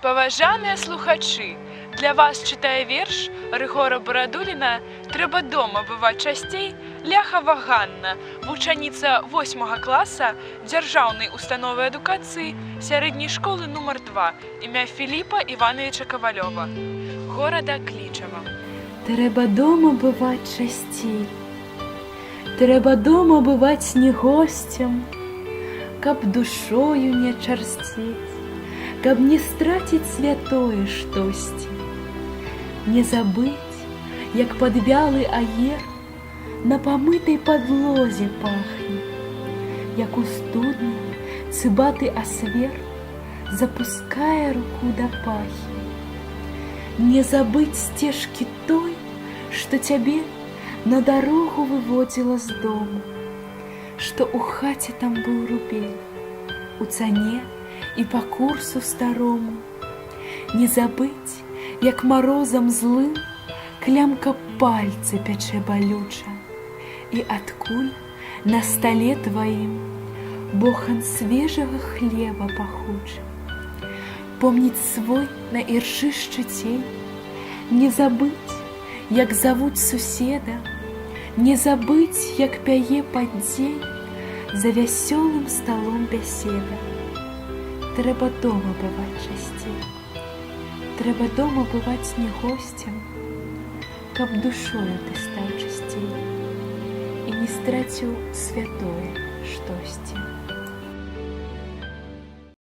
Паважаныя слухачы, для вас чытае верш Рыгора Барадуліна «Трэба дома бываць часцей» Ляхава Ганна, вучаніца 8 класа Дзяржаўнай установы адукацыі сярэдняй школы нумар 2 імя Філіпа Івановича Кавалёва, горада Клічава. Трэба дома бываць часцей, трэба дома бываць не госцем, каб душою не чарсцець, каб не страціць святое штосьці, не забыць, як падвялы аер на памытай падлозе пахне, як у студні цыбаты асвер запускае руку да пахі. Не забыць сцежкі той, што цябе на дарогу выводзіла з дому, што ў хаце там быў рубель, у цане і па курсу старому. Не забыць, як марозам злым клямка пальцы пячэ балюча, і адкуль на стале тваім бохан свежага хлеба пахучы. Помніць свой на іршышчы цень, не забыць, як завуць суседа, не забыць, як пяе пад дзень за вясёлым сталом бяседа. Трэба дома бываць часцей, трэба дома бываць не госцем, каб душою ты стаў чысцей і не страціў святое штосьці.